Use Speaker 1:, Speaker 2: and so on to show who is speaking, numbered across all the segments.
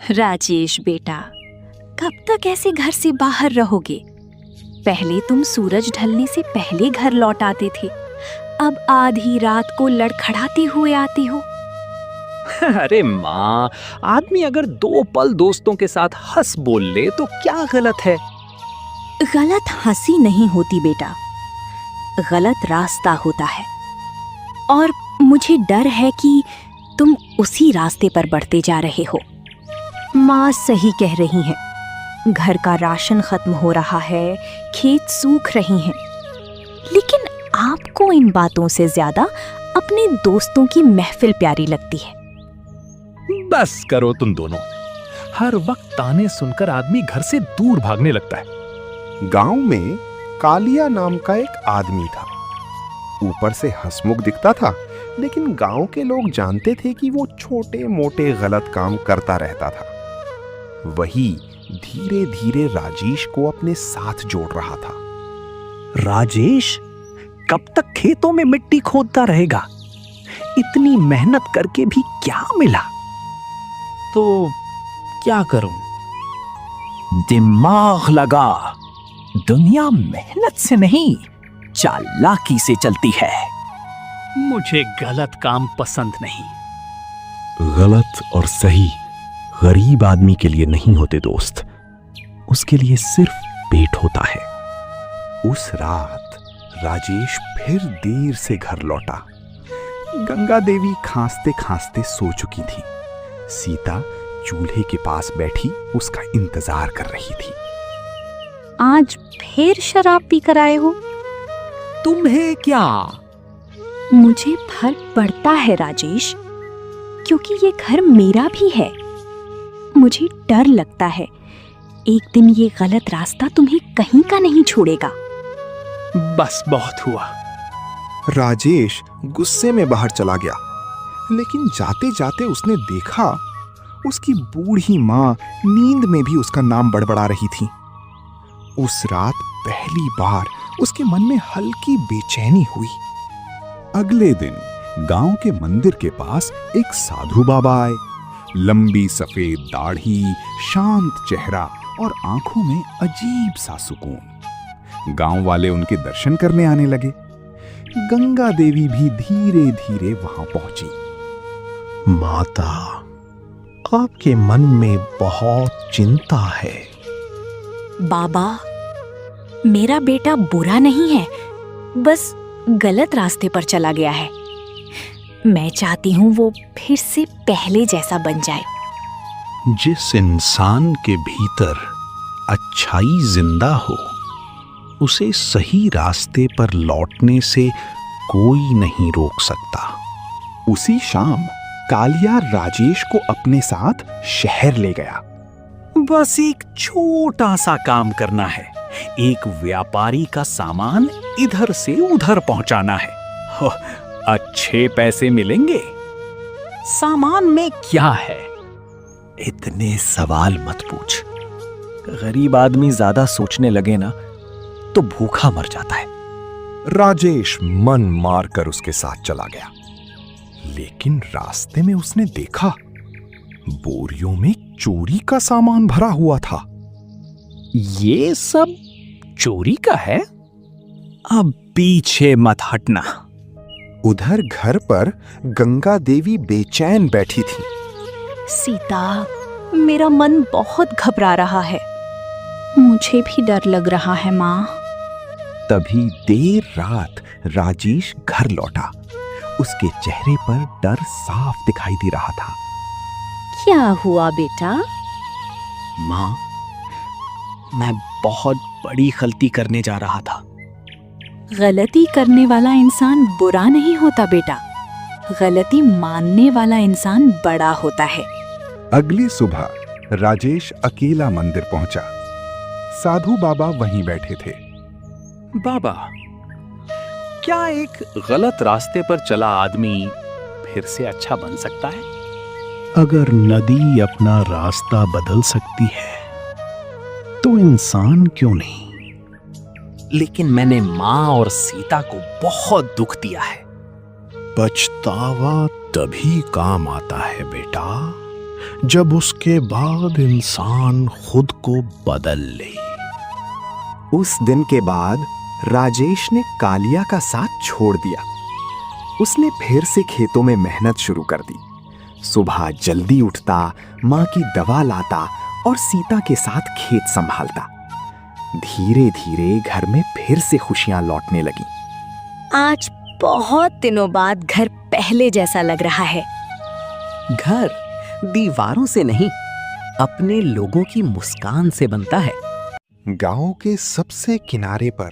Speaker 1: राजेश बेटा, कब तक ऐसे घर से बाहर रहोगे? पहले तुम सूरज ढलने से पहले घर लौट आते थे, अब आधी रात को लड़खड़ाते हुए आते हो।
Speaker 2: अरे माँ, आदमी अगर 2 पल दोस्तों के साथ हंस बोल ले तो क्या गलत है?
Speaker 1: गलत हंसी नहीं होती बेटा, गलत रास्ता होता है। और मुझे डर है कि तुम उसी रास्ते पर बढ़ते जा रहे हो। माँ सही कह रही हैं, घर का राशन खत्म हो रहा है, खेत सूख रहे हैं, लेकिन आपको इन बातों से ज्यादा अपने दोस्तों की महफिल प्यारी लगती है।
Speaker 2: बस करो तुम दोनों, हर वक्त ताने सुनकर आदमी घर से दूर भागने लगता है।
Speaker 3: गांव में कालिया नाम का एक आदमी था। ऊपर से हंसमुख दिखता था, लेकिन गांव के लोग जानते थे कि वो छोटे मोटे गलत काम करता रहता था। वही धीरे धीरे राजेश को अपने साथ जोड़ रहा था।
Speaker 2: राजेश, कब तक खेतों में मिट्टी खोदता रहेगा? इतनी मेहनत करके भी क्या मिला? तो क्या करूं? दिमाग लगा, दुनिया मेहनत से नहीं चालाकी से चलती है। मुझे गलत काम पसंद नहीं।
Speaker 3: गलत और सही गरीब आदमी के लिए नहीं होते दोस्त, उसके लिए सिर्फ पेट होता है। उस रात राजेश फिर देर से घर लौटा। गंगा देवी खांसते खांसते सो चुकी थी। सीता चूल्हे के पास बैठी उसका इंतजार कर रही थी।
Speaker 1: आज फिर शराब पी कर आए हो?
Speaker 2: तुम्हें क्या?
Speaker 1: मुझे फर्क पड़ता है राजेश, क्योंकि ये घर मेरा भी है। मुझे डर लगता है एक दिन ये गलत रास्ता तुम्हें कहीं का नहीं छोड़ेगा।
Speaker 2: बस बहुत हुआ।
Speaker 3: राजेश गुस्से में बाहर चला गया, लेकिन जाते जाते उसने देखा उसकी बूढ़ी माँ नींद में भी उसका नाम बड़बड़ा रही थी। उस रात पहली बार उसके मन में हल्की बेचैनी हुई। अगले दिन गांव के मंदिर के पास एक साधु बाबा आए। लंबी सफेद दाढ़ी, शांत चेहरा और आंखों में अजीब सा सुकून। गांव वाले उनके दर्शन करने आने लगे। गंगा देवी भी धीरे धीरे वहां पहुंची।
Speaker 4: माता, आपके मन में बहुत चिंता है।
Speaker 1: बाबा, मेरा बेटा बुरा नहीं है, बस गलत रास्ते पर चला गया है। मैं चाहती हूँ वो फिर से पहले जैसा बन जाए।
Speaker 4: जिस इंसान के भीतर अच्छाई जिंदा हो, उसे सही रास्ते पर लौटने से कोई नहीं रोक सकता।
Speaker 3: उसी शाम कालिया राजेश को अपने साथ शहर ले गया।
Speaker 2: बस एक छोटा सा काम करना है। एक व्यापारी का सामान इधर से उधर पहुंचाना है। अच्छे पैसे मिलेंगे। सामान में क्या है?
Speaker 4: इतने सवाल मत पूछ। गरीब आदमी ज्यादा सोचने लगे ना तो भूखा मर जाता है।
Speaker 3: राजेश मन मारकर उसके साथ चला गया, लेकिन रास्ते में उसने देखा बोरियों में चोरी का सामान भरा हुआ था।
Speaker 2: ये सब चोरी का है? अब पीछे मत हटना।
Speaker 3: उधर घर पर गंगा देवी बेचैन बैठी थी।
Speaker 1: सीता, मेरा मन बहुत घबरा रहा है। मुझे भी डर लग रहा है माँ।
Speaker 3: तभी देर रात राजेश घर लौटा। उसके चेहरे पर डर साफ दिखाई दे रहा था।
Speaker 1: क्या हुआ बेटा?
Speaker 2: माँ, मैं बहुत बड़ी गलती करने जा रहा था।
Speaker 1: गलती करने वाला इंसान बुरा नहीं होता बेटा, गलती मानने वाला इंसान बड़ा होता है।
Speaker 3: अगली सुबह राजेश अकेला मंदिर पहुंचा। साधु बाबा वहीं बैठे थे।
Speaker 2: बाबा, क्या एक गलत रास्ते पर चला आदमी फिर से अच्छा बन सकता है?
Speaker 4: अगर नदी अपना रास्ता बदल सकती है तो इंसान क्यों नहीं?
Speaker 2: लेकिन मैंने माँ और सीता को बहुत दुख दिया है।
Speaker 4: पछतावा तभी काम आता है बेटा, जब उसके बाद इंसान खुद को बदल ले।
Speaker 3: उस दिन के बाद राजेश ने कालिया का साथ छोड़ दिया। उसने फिर से खेतों में मेहनत शुरू कर दी। सुबह जल्दी उठता, माँ की दवा लाता और सीता के साथ खेत संभालता। धीरे धीरे घर में फिर से खुशियां लौटने लगी।
Speaker 1: आज बहुत दिनों बाद घर पहले जैसा लग रहा है।
Speaker 5: घर दीवारों से नहीं, अपने लोगों की मुस्कान से बनता है।
Speaker 3: गांव के सबसे किनारे पर,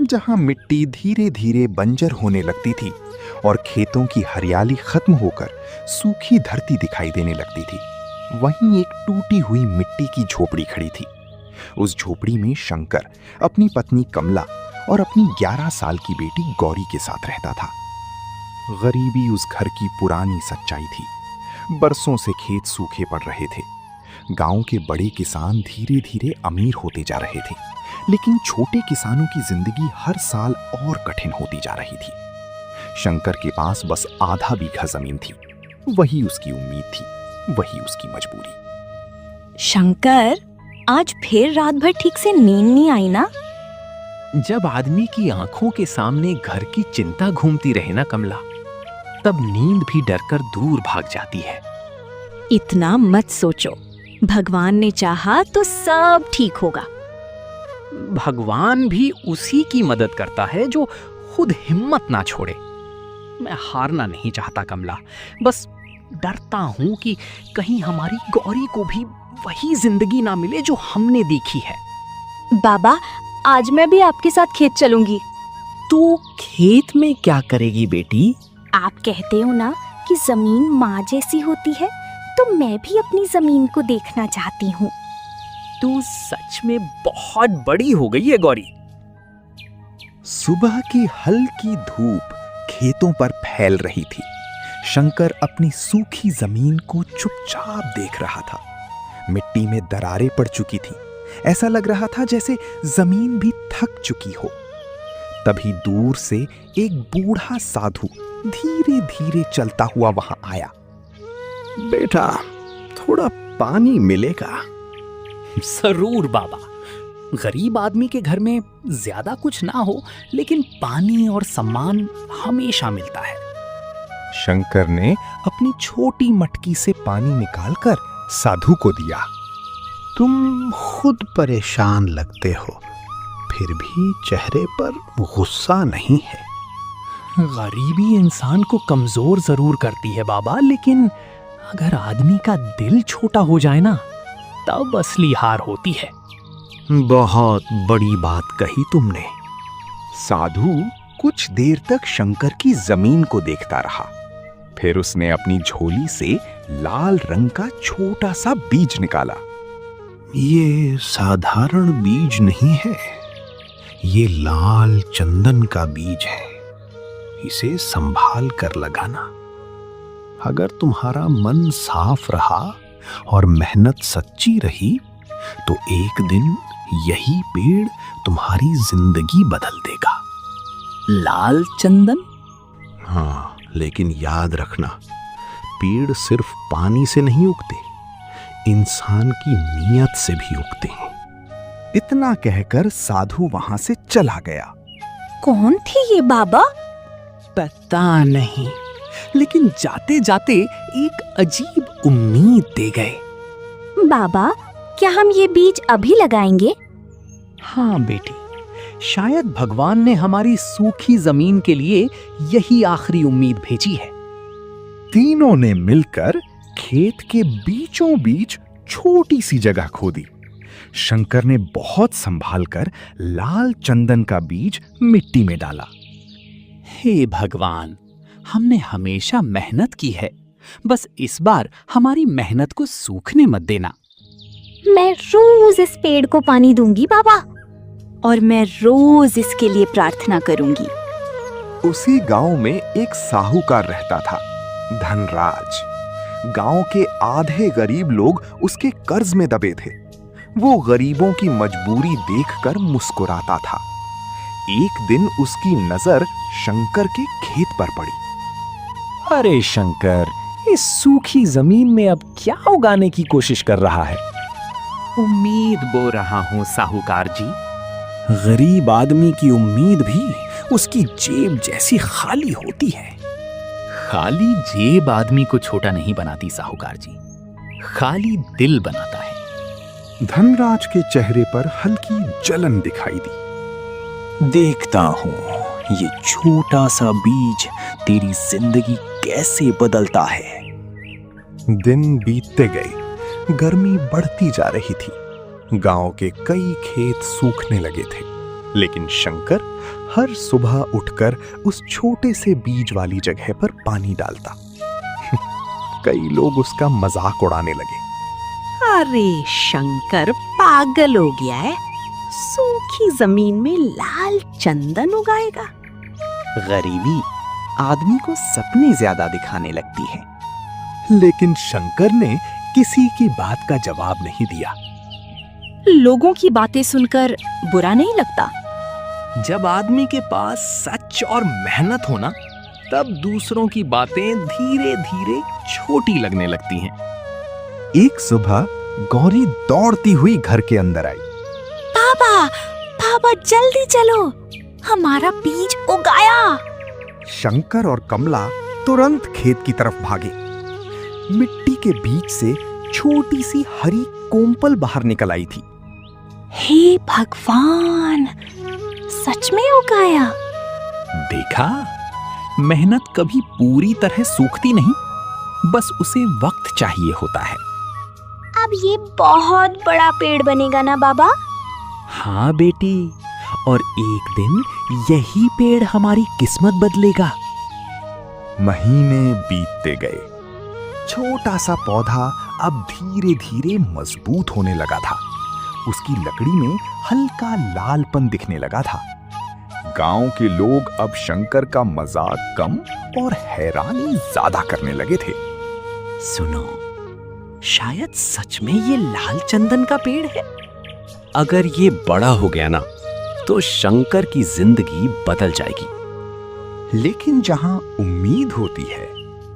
Speaker 3: जहां मिट्टी धीरे धीरे बंजर होने लगती थी और खेतों की हरियाली खत्म होकर सूखी धरती दिखाई देने लगती थी, वहीं एक टूटी हुई मिट्टी की झोपड़ी खड़ी थी। उस झोपड़ी में शंकर अपनी पत्नी कमला और अपनी 11 साल की बेटी गौरी के साथ रहता था। गरीबी उस घर की पुरानी सच्चाई थी। बरसों से खेत सूखे पड़ रहे थे। गांव के बड़े किसान धीरे धीरे अमीर होते जा रहे थे, लेकिन छोटे किसानों की जिंदगी हर साल और कठिन होती जा रही थी। शंकर के पास बस आधा बीघा जमीन थी। वही उसकी उम्मीद थी, वही उसकी मजबूरी।
Speaker 1: शंकर, आज फिर रात भर ठीक से नींद नहीं आई ना?
Speaker 5: जब आदमी की आंखों के सामने घर की चिंता घूमती रहे ना कमला, तब नींद भी डरकर दूर भाग जाती है।
Speaker 1: इतना मत सोचो। भगवान ने चाहा तो सब ठीक होगा।
Speaker 5: भगवान भी उसी की मदद करता है जो खुद हिम्मत ना छोड़े। मैं हारना नहीं चाहता कमला, बस डरता हूं कि कहीं हमारी गौरी को भी वही जिंदगी ना मिले जो हमने देखी है।
Speaker 1: बाबा, आज मैं भी आपके साथ खेत चलूंगी।
Speaker 5: तू खेत में क्या करेगी बेटी?
Speaker 1: आप कहते हो ना कि जमीन माँ जैसी होती है, तो मैं भी अपनी जमीन को देखना चाहती हूँ।
Speaker 5: तू सच में बहुत बड़ी हो गई है गौरी।
Speaker 3: सुबह की हल्की धूप खेतों पर फैल रही थी। शंकर अपनी सूखी जमीन को चुपचाप देख रहा था। मिट्टी में दरारें पड़ चुकी थीं। ऐसा लग रहा था जैसे जमीन भी थक चुकी हो। तभी दूर से एक बूढ़ा साधु धीरे धीरे चलता हुआ वहां आया।
Speaker 4: बेटा, थोड़ा पानी मिलेगा?
Speaker 5: जरूर बाबा। गरीब आदमी के घर में ज्यादा कुछ ना हो, लेकिन पानी और सम्मान हमेशा मिलता है।
Speaker 3: शंकर ने अपनी छोटी मटकी से पानी निकालकर साधु को दिया।
Speaker 4: तुम खुद परेशान लगते हो, फिर भी चेहरे पर गुस्सा नहीं है।
Speaker 5: गरीबी इंसान को कमजोर जरूर करती है बाबा, लेकिन अगर आदमी का दिल छोटा हो जाए ना, तब असली हार होती है।
Speaker 4: बहुत बड़ी बात कही तुमने।
Speaker 3: साधु कुछ देर तक शंकर की जमीन को देखता रहा। फिर उसने अपनी झोली से लाल रंग का छोटा सा बीज निकाला।
Speaker 4: ये साधारण बीज नहीं है, ये लाल चंदन का बीज है। इसे संभाल कर लगाना। अगर तुम्हारा मन साफ रहा और मेहनत सच्ची रही, तो एक दिन यही पेड़ तुम्हारी जिंदगी बदल देगा।
Speaker 5: लाल चंदन?
Speaker 4: हाँ, लेकिन याद रखना, पेड़ सिर्फ पानी से नहीं उगते, इंसान की नीयत से भी उगते हैं।
Speaker 3: इतना कहकर साधु वहां से चला गया।
Speaker 1: कौन थी ये बाबा?
Speaker 5: पता नहीं, लेकिन जाते जाते एक अजीब उम्मीद दे गए।
Speaker 1: बाबा, क्या हम ये बीज अभी लगाएंगे?
Speaker 5: हाँ बेटी, शायद भगवान ने हमारी सूखी जमीन के लिए यही आखिरी उम्मीद भेजी है।
Speaker 3: तीनों ने मिलकर खेत के बीचों बीच छोटी सी जगह खोदी। शंकर ने बहुत संभाल कर लाल चंदन का बीज मिट्टी में डाला।
Speaker 5: हे भगवान, हमने हमेशा मेहनत की है, बस इस बार हमारी मेहनत को सूखने मत देना।
Speaker 1: मैं रोज इस पेड़ को पानी दूंगी बाबा, और मैं रोज इसके लिए प्रार्थना करूंगी।
Speaker 3: उसी गांव में एक साहूकार रहता था, धनराज। गांव के आधे गरीब लोग उसके कर्ज में दबे थे। वो गरीबों की मजबूरी देखकर मुस्कुराता था। एक दिन उसकी नजर शंकर के खेत पर पड़ी।
Speaker 2: अरे शंकर, इस सूखी जमीन में अब क्या उगाने की कोशिश कर रहा है?
Speaker 5: उम्मीद बो रहा हूं साहूकार जी।
Speaker 2: गरीब आदमी की उम्मीद भी उसकी जेब जैसी खाली होती है।
Speaker 5: खाली जेब आदमी को छोटा नहीं बनाती साहूकार जी, खाली दिल बनाता है।
Speaker 3: धनराज के चेहरे पर हल्की जलन दिखाई दी।
Speaker 2: देखता हूँ ये छोटा सा बीज तेरी जिंदगी कैसे बदलता है।
Speaker 3: दिन बीतते गए, गर्मी बढ़ती जा रही थी। गांव के कई खेत सूखने लगे थे, लेकिन शंकर हर सुबह उठकर उस छोटे से बीज वाली जगह पर पानी डालता। कई लोग उसका मजाक उड़ाने लगे।
Speaker 6: अरे शंकर पागल हो गया है, सूखी जमीन में लाल चंदन उगाएगा।
Speaker 2: गरीबी आदमी को सपने ज्यादा दिखाने लगती है। लेकिन शंकर ने किसी की बात का जवाब नहीं दिया।
Speaker 1: लोगों की बातें सुनकर बुरा नहीं लगता।
Speaker 2: जब आदमी के पास सच और मेहनत हो ना, तब दूसरों की बातें धीरे धीरे छोटी लगने लगती हैं।
Speaker 3: एक सुबह गौरी दौड़ती हुई घर के अंदर आई।
Speaker 1: पापा, पापा जल्दी चलो, हमारा बीज उगाया।
Speaker 3: शंकर और कमला तुरंत खेत की तरफ भागे। मिट्टी के बीच से छोटी सी हरी कोम्पल बाहर निकल आई थी।
Speaker 1: हे भगवान, सच में उगाया।
Speaker 2: देखा, मेहनत कभी पूरी तरह सूखती नहीं, बस उसे वक्त चाहिए होता है।
Speaker 7: अब ये बहुत बड़ा पेड़ बनेगा ना बाबा?
Speaker 2: हाँ बेटी, और एक दिन यही पेड़ हमारी किस्मत बदलेगा।
Speaker 3: महीने बीतते गए। छोटा सा पौधा अब धीरे धीरे मजबूत होने लगा था। उसकी लकड़ी में हल्का लालपन दिखने लगा था। गांव के लोग अब शंकर का मजाक कम और हैरानी ज्यादा करने लगे थे।
Speaker 5: सुनो, शायद सच में ये लाल चंदन का पेड़ है।
Speaker 8: अगर ये बड़ा हो गया ना, तो शंकर की जिंदगी बदल जाएगी।
Speaker 3: लेकिन जहां उम्मीद होती है,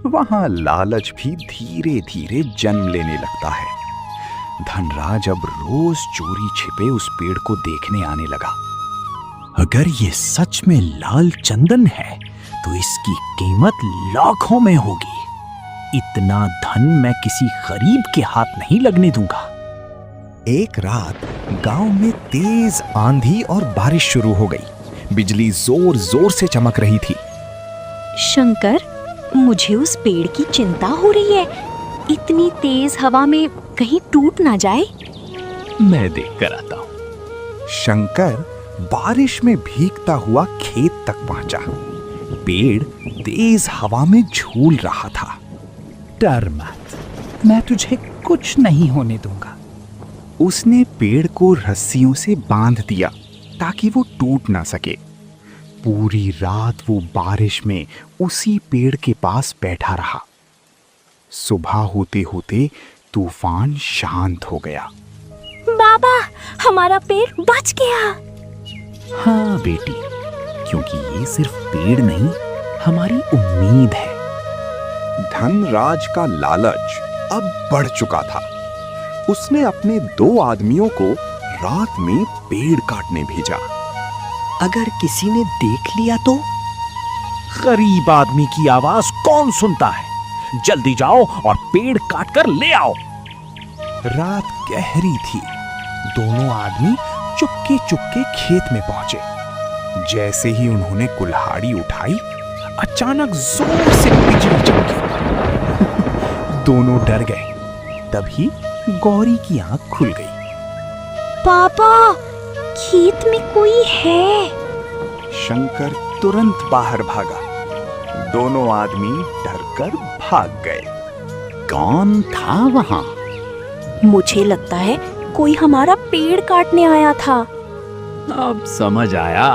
Speaker 3: वहां लालच भी धीरे धीरे जन्म लेने लगता है। धनराज अब रोज चोरी छिपे उस पेड़ को देखने आने लगा।
Speaker 2: अगर ये सच में लाल चंदन है, तो इसकी कीमत लाखों में होगी। इतना धन मैं किसी गरीब के हाथ नहीं लगने दूंगा।
Speaker 3: एक रात गांव में तेज आंधी और बारिश शुरू हो गई। बिजली जोर जोर से चमक रही थी।
Speaker 1: शंकर, मुझे उस पेड़ की चिंता हो रही है। इतनी तेज हवा में कहीं टूट ना जाए।
Speaker 2: मैं देख कर आता हूं।
Speaker 3: शंकर बारिश में भीगता हुआ खेत तक पहुंचा। पेड़ तेज हवा में झूल रहा था।
Speaker 2: डर मत, मैं तुझे कुछ नहीं होने दूंगा।
Speaker 3: उसने पेड़ को रस्सियों से बांध दिया ताकि वो टूट ना सके। पूरी रात वो बारिश में उसी पेड़ के पास बैठा रहा। सुबह होते होते तूफान शांत हो गया।
Speaker 7: बाबा, हमारा पेड़ बच गया।
Speaker 2: हाँ बेटी, क्योंकि ये सिर्फ पेड़ नहीं, हमारी उम्मीद है।
Speaker 3: धनराज का लालच अब बढ़ चुका था। उसने अपने 2 आदमियों को रात में पेड़ काटने भेजा।
Speaker 8: अगर किसी ने देख लिया तो?
Speaker 2: गरीब आदमी की आवाज कौन सुनता है? जल्दी जाओ और पेड़ काट कर ले आओ।
Speaker 3: रात गहरी थी। दोनों आदमी चुपके चुपके खेत में पहुंचे। जैसे ही उन्होंने कुल्हाड़ी उठाई, अचानक जोर से बिजली चमकी। दोनों डर गए। तभी गौरी की आंख खुल गई।
Speaker 7: पापा, खेत में कोई है।
Speaker 3: शंकर तुरंत बाहर भागा। दोनों आदमी डरकर भाग गए।
Speaker 2: कौन था वहां?
Speaker 1: मुझे लगता है कोई हमारा पेड़ काटने आया था।
Speaker 5: अब समझ आया,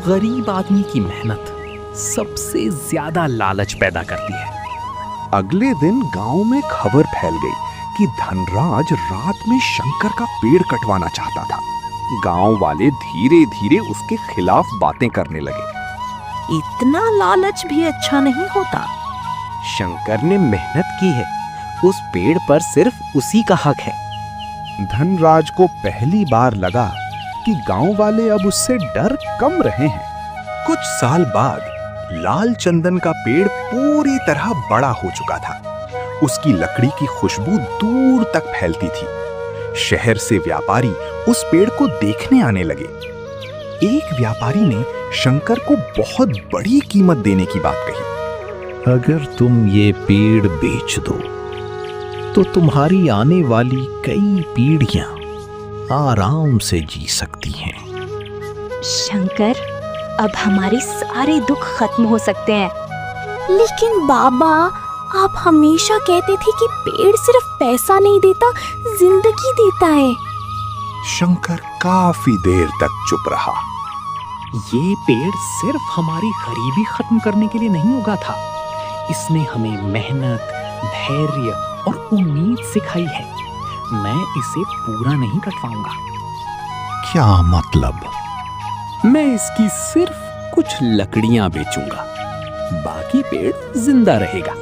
Speaker 5: गरीब आदमी की मेहनत सबसे ज्यादा लालच पैदा करती है।
Speaker 3: अगले दिन गांव में खबर फैल गई कि धनराज रात में शंकर का पेड़ कटवाना चाहता था। गांव वाले धीरे धीरे उसके खिलाफ बातें करने लगे।
Speaker 6: इतना लालच भी अच्छा नहीं होता।
Speaker 8: शंकर ने मेहनत की है, उस पेड़ पर सिर्फ उसी का हक है।
Speaker 3: धनराज को पहली बार लगा कि गांव वाले अब उससे डर कम रहे हैं। कुछ साल बाद लाल चंदन का पेड़ पूरी तरह बड़ा हो चुका था। उसकी लकड़ी की खुशबू दूर तक फैलती थी। शहर से व्यापारी उस पेड़ को देखने आने लगे। एक व्यापारी ने शंकर को बहुत बड़ी कीमत देने की बात कही।
Speaker 4: अगर तुम ये पेड़ बेच दो तो तुम्हारी आने वाली कई पीढ़ियां आराम से जी सकती हैं।
Speaker 1: शंकर, अब हमारे सारे दुख खत्म हो सकते हैं।
Speaker 7: लेकिन बाबा, आप हमेशा कहते थे कि पेड़ सिर्फ पैसा नहीं देता, जिंदगी देता है।
Speaker 3: शंकर काफी देर तक चुप रहा।
Speaker 5: ये पेड़ सिर्फ हमारी गरीबी खत्म करने के लिए नहीं उगा था, इसने हमें मेहनत, धैर्य और उम्मीद सिखाई है। मैं इसे पूरा नहीं कटवाऊंगा।
Speaker 4: क्या मतलब?
Speaker 8: मैं इसकी सिर्फ कुछ लकड़ियां बेचूंगा, बाकी पेड़ जिंदा रहेगा,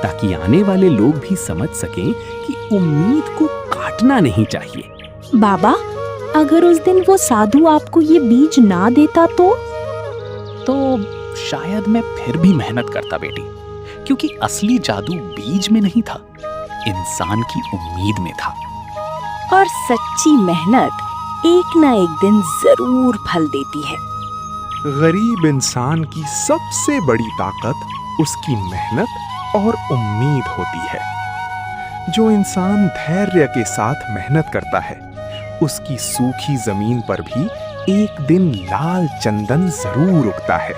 Speaker 8: ताकि आने वाले लोग भी समझ सकें कि उम्मीद को काटना नहीं चाहिए।
Speaker 1: बाबा, अगर उस दिन वो साधु आपको ये बीज ना देता
Speaker 5: तो शायद मैं फिर भी मेहनत करता बेटी, क्योंकि असली जादू बीज में नहीं था, इंसान की उम्मीद में था।
Speaker 1: और सच्ची मेहनत एक ना एक दिन जरूर फल देती है।
Speaker 3: गरीब इंसान की सबसे बड़ी ताकत उसकी मेहनत और उम्मीद होती है। जो इंसान धैर्य के साथ मेहनत करता है, उसकी सूखी जमीन पर भी एक दिन लाल चंदन जरूर उगता है।